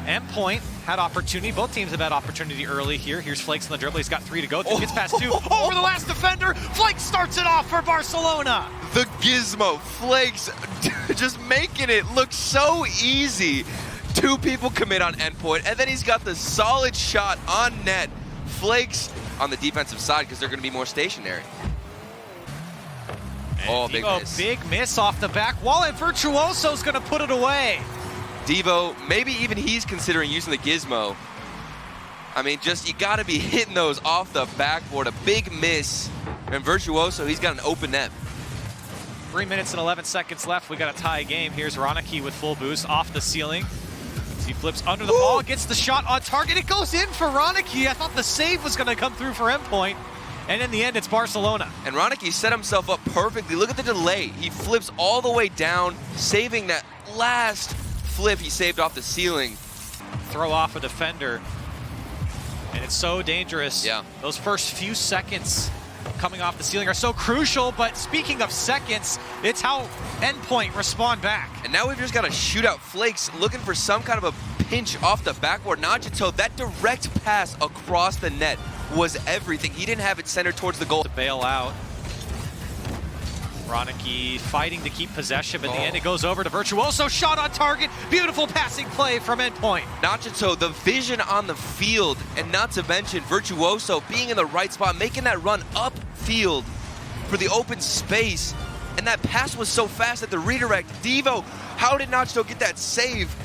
Endpoint had opportunity. Both teams have had opportunity early here. Here's Flakes on the dribble. He's got 3 to go. Gets past 2. Over the last defender. Flakes starts it off for Barcelona. The gizmo. Flakes just making it look so easy. 2 people commit on Endpoint, and then he's got the solid shot on net. Flakes on the defensive side because they're going to be more stationary. And big miss off the back wall, and Virtuoso's going to put it away. Devo, maybe even he's considering using the gizmo. I mean, just you got to be hitting those off the backboard. A big miss. And Virtuoso, he's got an open net. 3 minutes and 11 seconds left. We got a tie game. Here's Ronicky with full boost off the ceiling. He flips under the ball, gets the shot on target. It goes in for Ronicky. I thought the save was going to come through for Endpoint. And in the end, it's Barcelona. And Ronicky set himself up perfectly. Look at the delay. He flips all the way down, saving that last flip he saved off the ceiling. Throw off a defender. And it's so dangerous. Yeah. Those first few seconds coming off the ceiling are so crucial, but speaking of seconds, it's how Endpoint respond back. And now we've just got a shootout. Flakes looking for some kind of a pinch off the backboard. Najito, that direct pass across the net was everything. He didn't have it centered towards the goal. To bail out. Ronicky fighting to keep possession, but in the end it goes over to Virtuoso. Shot on target. Beautiful passing play from Endpoint. Nachito, the vision on the field, and not to mention Virtuoso being in the right spot, making that run upfield for the open space. And that pass was so fast at the redirect. Devo, how did Nachito get that save?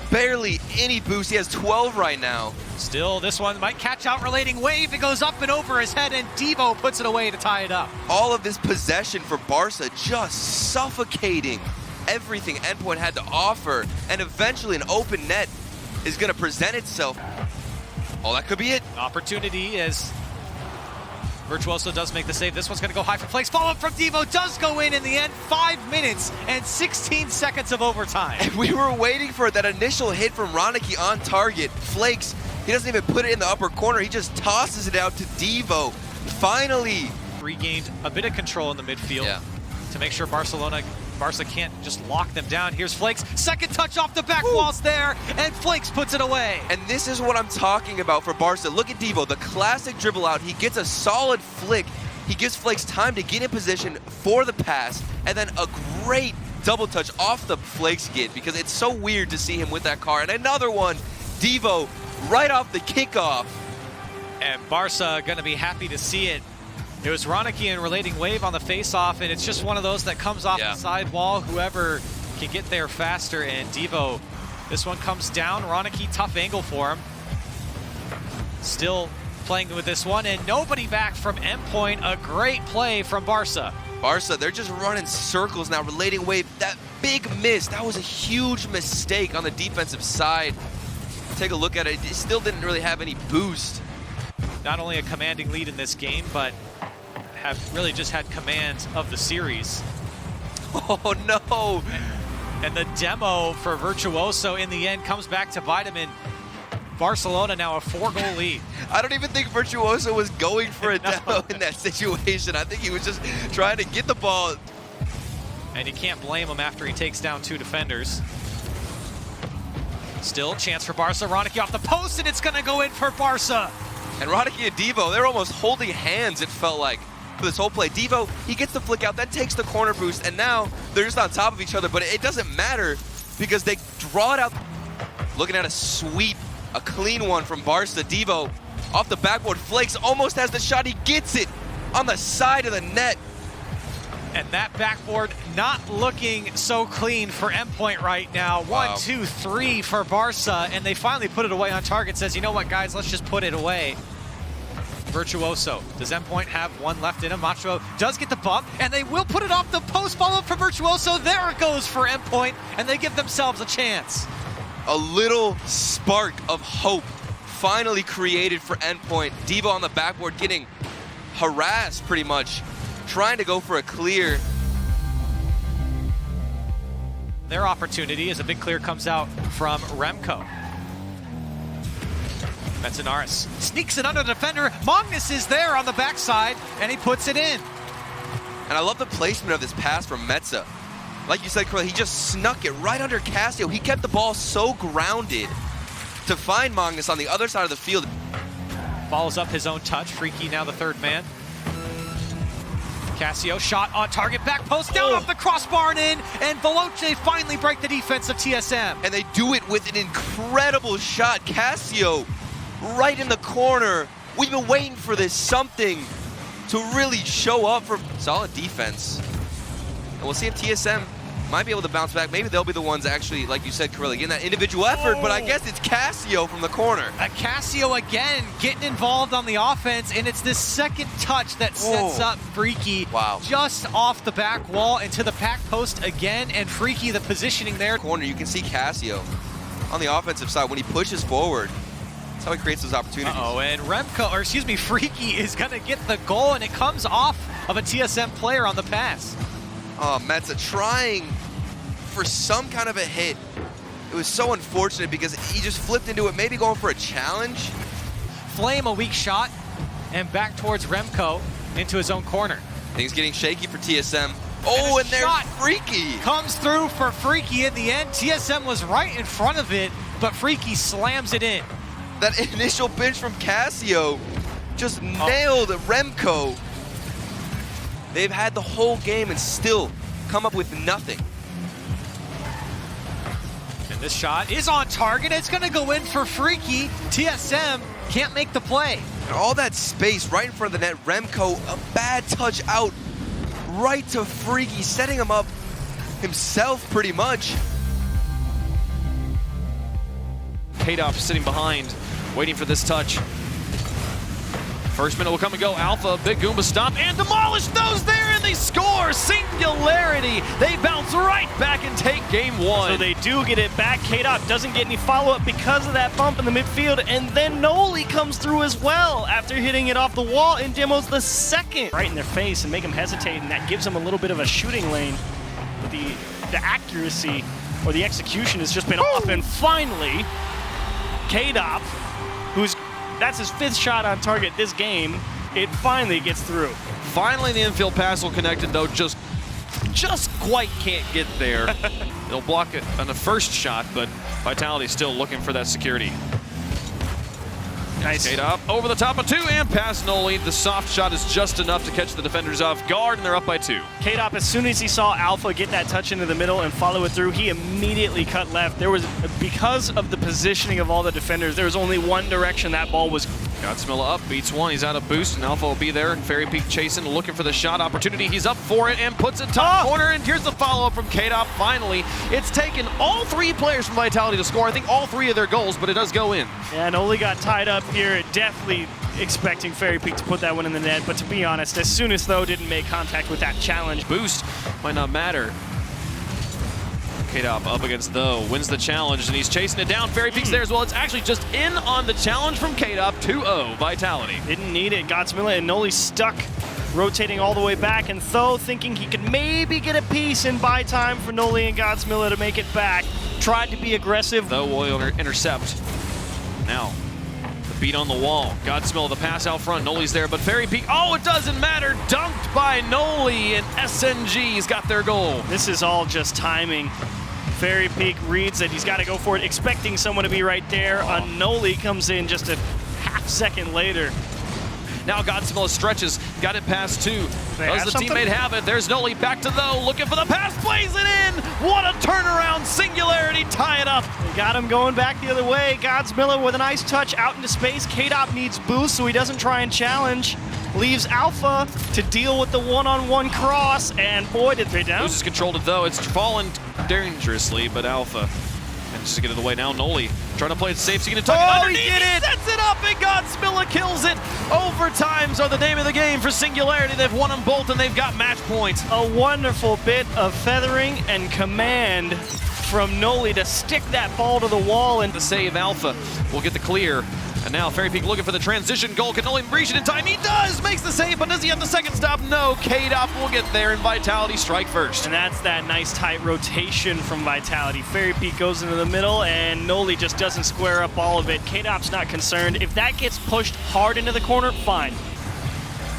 Barely any boost. He has 12 right now. Still, this one might catch out relating wave. It goes up and over his head, and Devo puts it away to tie it up. All of this possession for Barca just suffocating everything Endpoint had to offer, and eventually an open net is going to present itself. Oh, that could be it. Opportunity as Virtuoso does make the save. This one's going to go high for Flakes. Follow-up from Devo does go in the end. 5 minutes and 16 seconds of overtime. And we were waiting for that initial hit from Ronicky on target. Flakes, he doesn't even put it in the upper corner. He just tosses it out to Devo. Finally. Regained a bit of control in the midfield to make sure Barca can't just lock them down. Here's Flakes. Second touch off the back walls there, and Flakes puts it away. And this is what I'm talking about for Barca. Look at Devo, the classic dribble out. He gets a solid flick. He gives Flakes time to get in position for the pass, and then a great double touch off the Flakes get, because it's so weird to see him with that car. And another one, Devo, right off the kickoff. And Barca gonna be happy to see it. It was Ronicky and relating wave on the face-off, and it's just one of those that comes off the side wall. Whoever can get there faster, and Devo, this one comes down. Ronicky, tough angle for him. Still playing with this one, and nobody back from Endpoint. A great play from Barca. Barca, they're just running circles now, relating wave. That big miss, that was a huge mistake on the defensive side. Take a look at it. It still didn't really have any boost. Not only a commanding lead in this game, but have really just had command of the series. Oh no! And the demo for Virtuoso in the end comes back to bite him in. Barcelona now a 4-goal lead. I don't even think Virtuoso was going for a demo in that situation. I think he was just trying to get the ball. And you can't blame him after he takes down 2 defenders. Still, chance for Barca. Ronicky off the post, and it's going to go in for Barca. And Ronicky and Devo, they're almost holding hands, it felt like, for this whole play. Devo, he gets the flick out, then takes the corner boost, and now they're just on top of each other, but it doesn't matter because they draw it out. Looking at a sweep, a clean one from Barca. Devo off the backboard. Flakes almost has the shot. He gets it on the side of the net. And that backboard not looking so clean for Endpoint right now. Wow. 1, 2, 3 for Barca, and they finally put it away on target. Says, you know what, guys, let's just put it away. Virtuoso. Does Endpoint have one left in him? Macho does get the bump, and they will put it off the post. Follow up for Virtuoso. There it goes for Endpoint, and they give themselves a chance. A little spark of hope finally created for Endpoint. Devo on the backboard getting harassed pretty much, trying to go for a clear. Their opportunity as a big clear comes out from Remco. Metzenaris sneaks it under the defender. Magnus is there on the backside, and he puts it in. And I love the placement of this pass from Metza. Like you said, Corey, he just snuck it right under Casio. He kept the ball so grounded. to find Magnus on the other side of the field. Follows up his own touch. Freaky now the third man. Cassio shot on target, back post, down off the crossbar and in, and Veloce finally break the defense of TSM. And they do it with an incredible shot. Cassio right in the corner. We've been waiting for this, something to really show up for solid defense. And we'll see if TSM might be able to bounce back. Maybe they'll be the ones actually, like you said, Corelli, getting that individual effort, but I guess it's Cassio from the corner. Cassio again getting involved on the offense, and it's this second touch that sets up Freaky just off the back wall into the pack post again, and Freaky the positioning there. Corner, you can see Cassio on the offensive side when he pushes forward. That's how he creates those opportunities. And Freaky is gonna get the goal, and it comes off of a TSM player on the pass. Oh, Metza trying for some kind of a hit. It was so unfortunate because he just flipped into it, maybe going for a challenge. Flame a weak shot, and back towards Remco into his own corner. Things getting shaky for TSM. Oh, and there's Freaky. Comes through for Freaky in the end. TSM was right in front of it, but Freaky slams it in. That initial pinch from Cassio just nailed Remco. They've had the whole game and still come up with nothing. And this shot is on target. It's going to go in for Freaky. TSM can't make the play. And all that space right in front of the net. Remco, a bad touch out right to Freaky, setting him up himself pretty much. Kadop sitting behind, waiting for this touch. First minute will come and go. Alpha, big Goomba stop and demolish those there, and they score! Singularity! They bounce right back and take game one. So they do get it back. Kadop doesn't get any follow-up because of that bump in the midfield, and then Noli comes through as well after hitting it off the wall and demos the second right in their face and make them hesitate, and that gives them a little bit of a shooting lane. But the accuracy or the execution has just been off, and finally, Kadop, that's his 5th shot on target this game. It finally gets through. Finally, the infield pass will connect, though just quite can't get there. It'll block it on the first shot, but Vitality still looking for that security. Nice. Kadop over the top of 2 and past Noli. The soft shot is just enough to catch the defenders off guard, and they're up by 2. Kadop, as soon as he saw Alpha get that touch into the middle and follow it through, he immediately cut left. Because of the positioning of all the defenders, there was only one direction that ball was. Godsmilla up, beats 1, he's out of boost, and Alpha will be there, and Fairy Peak chasing, looking for the shot opportunity. He's up for it and puts it top corner, and here's the follow-up from Kadop. Finally, it's taken all 3 players from Vitality to score, I think all 3 of their goals, but it does go in. Yeah, Noli got tied up here, definitely expecting Fairy Peak to put that one in the net, but to be honest, as soon as Though didn't make contact with that challenge. Boost might not matter. Kadop up against Though, wins the challenge, and he's chasing it down. Fairy Peak's there as well. It's actually just in on the challenge from Kadop, 2-0 Vitality. Didn't need it. Godsmilla and Noli stuck, rotating all the way back, and Though thinking he could maybe get a piece and buy time for Noli and Godsmilla to make it back. Tried to be aggressive. Though will intercept. Now, the beat on the wall. Godsmilla, the pass out front. Noli's there, but Fairy Peak, it doesn't matter. Dunked by Noli, and SNG's got their goal. This is all just timing. Fairy Peak reads that he's got to go for it, expecting someone to be right there. Noli comes in just a half second later. Now Godsmilla stretches, got it past 2. Does the teammate have it? There's Noli back to Though, looking for the pass, plays it in! What a turnaround, Singularity, tie it up! They got him going back the other way. Godsmilla with a nice touch out into space. Kadop needs boost, so he doesn't try and challenge. Leaves Alpha to deal with the one-on-one cross, and boy, did they down. Loses control to Though, it's fallen dangerously, but Alpha manages to get it away. Now Noli trying to play it safe, so he can tuck it underneath. He did it! Sets it up, and Godsmilla kills it. Overtimes are the name of the game for Singularity. They've won them both, and they've got match points. A wonderful bit of feathering and command from Noli to stick that ball to the wall, and the save. Alpha will get the clear. And now Fairy Peak looking for the transition goal. Can Noli reach it in time? He does! Makes the save, but does he have the second stop? No. Kadop will get there, and Vitality strike first. And that's that nice tight rotation from Vitality. Fairy Peak goes into the middle, and Noli just doesn't square up all of it. Kadop's not concerned. If that gets pushed hard into the corner, fine.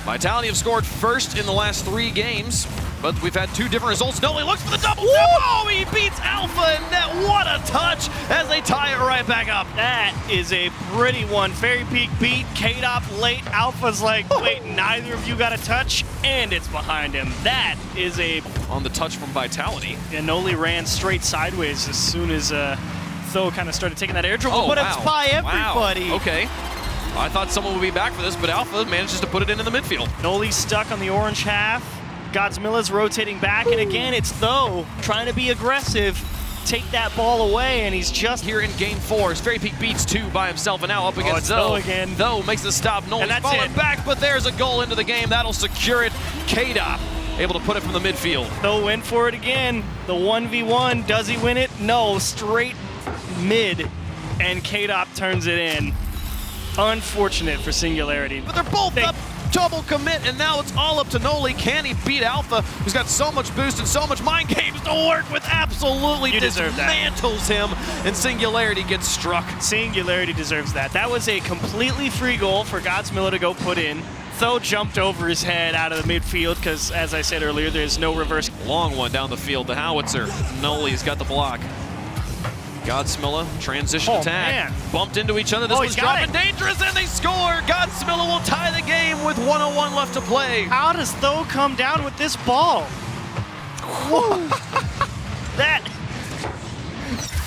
Vitality have scored first in the last 3 games. but we've had two different results. Noli looks for the double tap. Oh, he beats Alpha in net. What a touch as they tie it right back up. That is a pretty one. Fairy Peak beat K-Dop late. Alpha's like, wait, neither of you got a touch, and it's behind him. That is a... On the touch from Vitality. And Noli ran straight sideways as soon as Tho kind of started taking that air dribble, Oh, but wow. it's by everybody. Wow. Okay. I thought someone would be back for this, but Alpha manages to put it into the midfield. Noli's stuck on the orange half. Godzmilla's rotating back, and again, it's Tho trying to be aggressive, take that ball away, and he's just Here in game 4, as Fairy Peak beats 2 by himself, and now up against it's Tho. Tho again. Tho makes the stop. Noli's that's falling it. back, but there's a goal into the game. That'll secure it. K-Dop able to put it from the midfield. Tho went for it again. The 1v1, does he win it? No, straight mid, and K-Dop turns it in. Unfortunate for Singularity. But they're both up, double commit, and now it's all up to Noli. Can he beat Alpha, who's got so much boost and so much mind games to work with? Absolutely You deserve that. dismantles him, and Singularity gets struck. Singularity deserves that. That was a completely free goal for Godsmilla to go put in. Tho jumped over his head out of the midfield because, as I said earlier, there's no reverse. Long one down the field. The howitzer. Noli's got the block. Godsmilla, transition attack. Man. Bumped into each other. This Oh, one's he's got dropping dangerous, and they score. Godsmilla will tie the game with 1:01 left to play. How does Tho come down with this ball?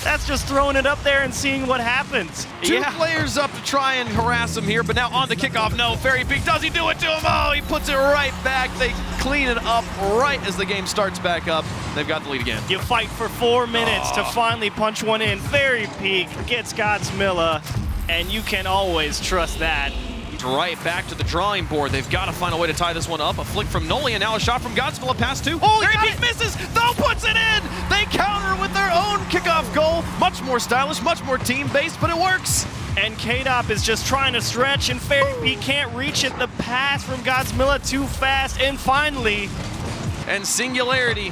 That's just throwing it up there and seeing what happens. Two players up to try and harass him here, but now on the kickoff. No, Fairy Peak, does he do it to him? Oh, he puts it right back. They clean it up right as the game starts back up. They've got the lead again. You fight for 4 minutes to finally punch one in. Fairy Peak gets Godsmilla, and you can always trust that. Right back to the drawing board. They've got to find a way to tie this one up. A flick from Noli, and now a shot from Godsmilla. Pass 2. Oh, Fairy Peak misses. Tho puts it in. They counter with their own kickoff goal. Much more stylish, much more team-based, but it works. And K-Dop is just trying to stretch, and Fairy Peak can't reach it. The pass from Godsmilla too fast, and finally... And Singularity,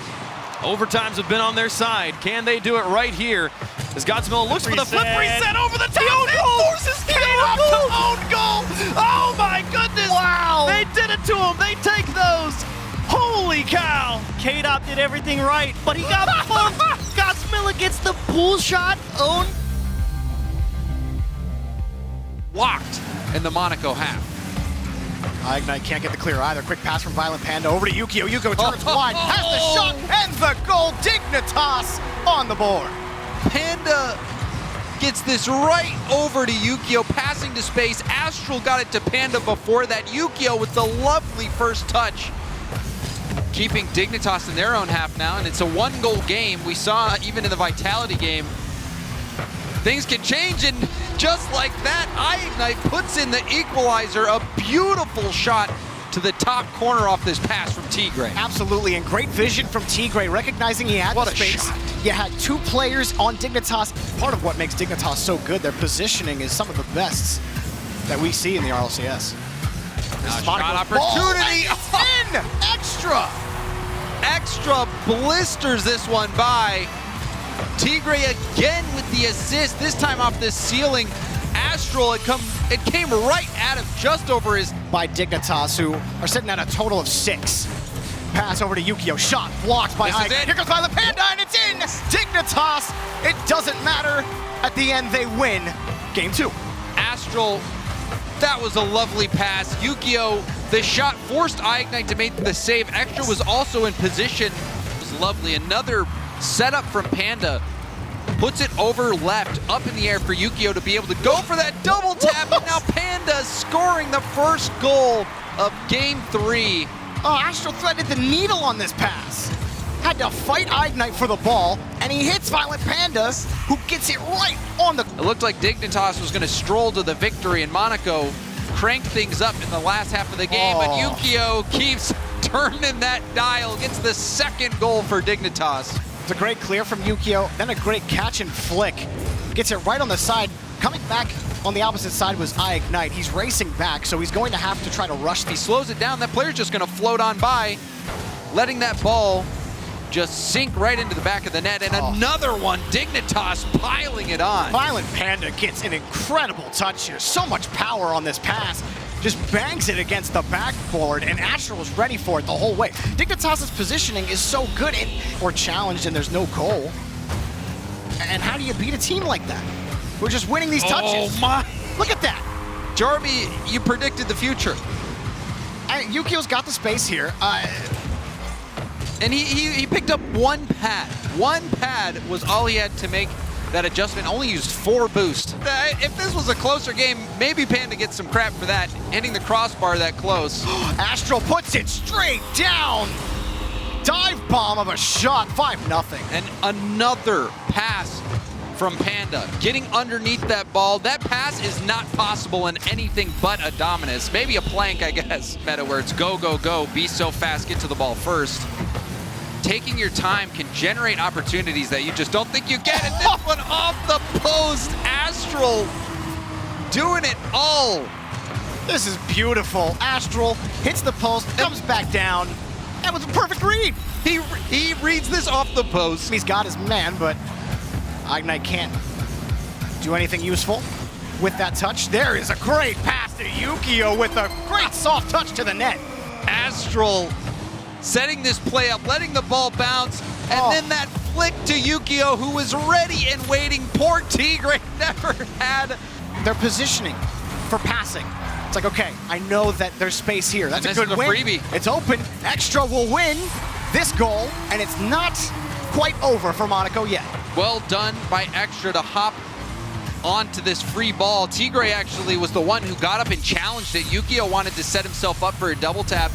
overtimes have been on their side. Can they do it right here? As Godsmilla looks for the flip reset over the top. It forces K-Dop to own goal. Oh my goodness. Wow. They did it to him. They take those. Holy cow. K-Dop did everything right, but he got bumped. Godsmilla gets the pull shot. Own. Locked in the Monaco half. Ignite can't get the clear either. Quick pass from Violent Panda over to Yukio. Yukio turns wide, has the shot, and the goal. Dignitas on the board. Panda gets this right over to Yukio, passing to space. Astral got it to Panda before that. Yukio with the lovely first touch, keeping Dignitas in their own half now, and it's a 1-goal game. We saw even in the Vitality game, things can change, and just like that, iGnite puts in the equalizer. A beautiful shot to the top corner off this pass from Tigray. Absolutely, and great vision from Tigray, recognizing he had the space. Shot. You had 2 players on Dignitas. Part of what makes Dignitas so good, their positioning is some of the best that we see in the RLCS. Shot opportunity. In! Extra blisters this one by Tigray again with the assist, this time off the ceiling. Astral, it came right at him, just over his... By Dignitas, who are sitting at a total of 6. Pass over to Yukio, shot blocked by Ike. Here comes Violent Panda, and it's in! Dignitas, it doesn't matter. At the end, they win game 2. Astral, that was a lovely pass. Yukio, the shot forced iGnite to make the save. Extra was also in position. It was lovely. Another setup from Panda. Puts it over left, up in the air for Yukio to be able to go for that double tap. And now Panda scoring the first goal of game 3. Oh, Astral threaded the needle on this pass. Had to fight iGnite for the ball, and he hits Violent Panda, who gets it right on the... It looked like Dignitas was going to stroll to the victory, and Monaco cranked things up in the last half of the game, but Yukio keeps turning that dial, gets the 2nd goal for Dignitas. It's a great clear from Yukio, then a great catch and flick. Gets it right on the side. Coming back on the opposite side was iGnite. He's racing back, so he's going to have to try to rush He these. slows it down, that player's just going to float on by, letting that ball just sink right into the back of the net, and another one, Dignitas piling it on. Violent Panda gets an incredible touch here. So much power on this pass. just bangs it against the backboard, and Astral was ready for it the whole way. Dignitas's positioning is so good, or challenged, and there's no goal. And how do you beat a team like that? We're just winning these touches. Oh my! Look at that. Jarby, you predicted the future. Yukio's got the space here. And he picked up one pad. One pad was all he had to make that adjustment. Only used 4 boost. If this was a closer game, maybe Panda gets some crap for that, hitting the crossbar that close. Astral puts it straight down. Dive bomb of a shot, 5-0. And another pass from Panda, getting underneath that ball. That pass is not possible in anything but a Dominus. Maybe a plank, I guess. Meta where it's go, go, go, be so fast, get to the ball first. Taking your time can generate opportunities that you just don't think you get. And this one off the post. Astral doing it all. This is beautiful. Astral hits the post, comes back down. That was a perfect read. He reads this off the post. He's got his man, but Ignite can't do anything useful with that touch. There is a great pass to Yukio with a great soft touch to the net. Astral setting this play up, letting the ball bounce, and then that flick to Yukio, who was ready and waiting. Poor Tigre never had. Their positioning for passing. It's like, okay, I know that there's space here. That's a good win. Freebie. It's open. Extra will win this goal, and it's not quite over for Monaco yet. Well done by Extra to hop onto this free ball. Tigre actually was the one who got up and challenged it. Yukio wanted to set himself up for a double tap.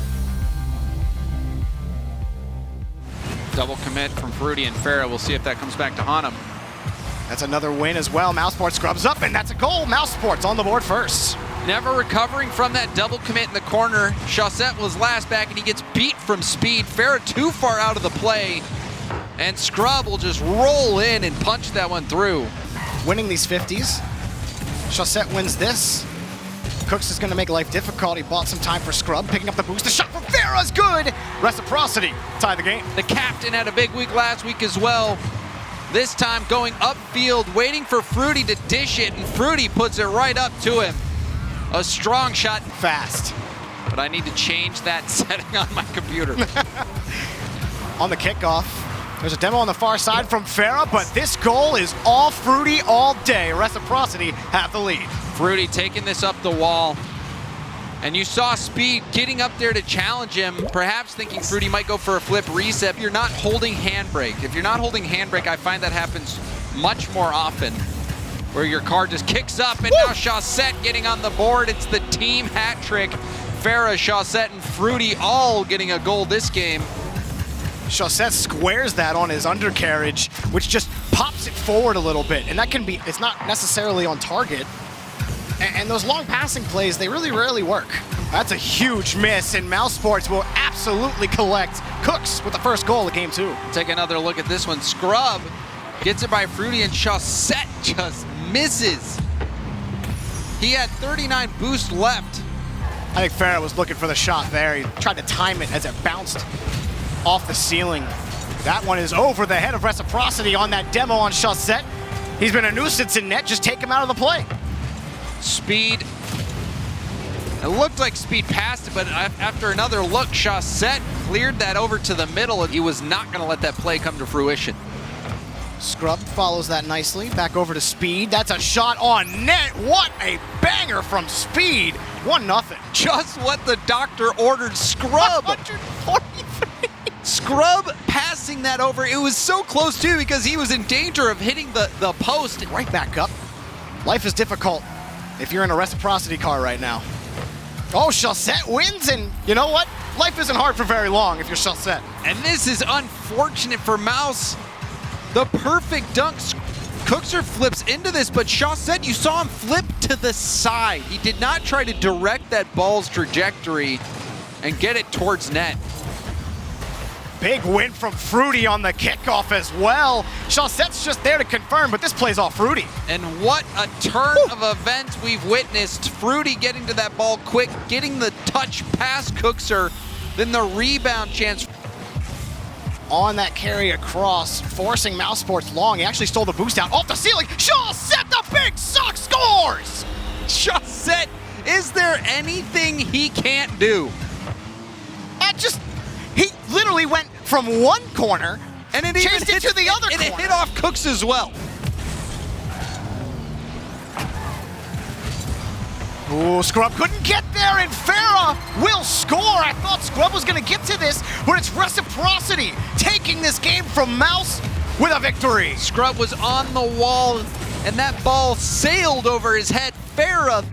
Double commit from Fruity and Farah. We'll see if that comes back to haunt him. That's another win as well. Mousesports scrubs up, and that's a goal. Mousesports on the board first. Never recovering from that double commit in the corner. Chaussette was last back, and he gets beat from speed. Farah too far out of the play, and Scrub will just roll in and punch that one through. Winning these 50s. Chaussette wins this. Cooks is going to make life difficult. He bought some time for Scrub, picking up the boost. The shot from Farah's good. Reciprocity tie the game. The captain had a big week last week as well. This time going upfield, waiting for Fruity to dish it, and Fruity puts it right up to him. A strong shot. Fast. But I need to change that setting on my computer. On the kickoff, there's a demo on the far side from Farah, but this goal is all Fruity all day. Reciprocity have the lead. Fruity taking this up the wall. And you saw Speed getting up there to challenge him, perhaps thinking Fruity might go for a flip reset. You're not holding handbrake. If you're not holding handbrake, I find that happens much more often, where your car just kicks up, and now Chaussette getting on the board. It's the team hat trick. Farah, Chaussette, and Fruity all getting a goal this game. Chaussette squares that on his undercarriage, which just pops it forward a little bit. And that can be, it's not necessarily on target. And those long passing plays, they really rarely work. That's a huge miss, and Mousesports will absolutely collect. Cooks with the first goal of game 2. Take another look at this one. Scrub gets it by Fruity, and Chaussette just misses. He had 39 boost left. I think Farah was looking for the shot there. He tried to time it as it bounced off the ceiling. That one is over the head of Reciprocity on that demo on Chaussette. He's been a nuisance in net. Just take him out of the play. Speed. It looked like Speed passed it, but after another look, Chaussette cleared that over to the middle, and he was not going to let that play come to fruition. Scrub follows that nicely. Back over to Speed. That's a shot on net. What a banger from Speed. 1-0. Just what the doctor ordered. Scrub. 143. Scrub passing that over. It was so close too, because he was in danger of hitting the post. Right back up. Life is difficult if you're in a Reciprocity car right now. Oh, Chaussette wins, and you know what? Life isn't hard for very long if you're Chaussette. And this is unfortunate for Mouse. The perfect dunk. Cookser flips into this, but Chaussette, you saw him flip to the side. He did not try to direct that ball's trajectory and get it towards net. Big win from Fruity on the kickoff as well. Chaussette's just there to confirm, but this plays off Fruity. And what a turn of events we've witnessed. Fruity getting to that ball quick, getting the touch past Cookser, then the rebound chance. On that carry across, forcing Mousesports long. He actually stole the boost out off the ceiling. Chaussette, the big suck, scores! Chaussette Is there anything he can't do? He literally went from one corner And it chased even it to the other and corner. it hit off Cooks as well. Ooh, Scrub couldn't get there, and Farah will score. I thought Scrub was going to get to this, but it's reciprocity, taking this game from Mouse with a victory. Scrub was on the wall, and that ball sailed over his head. Farah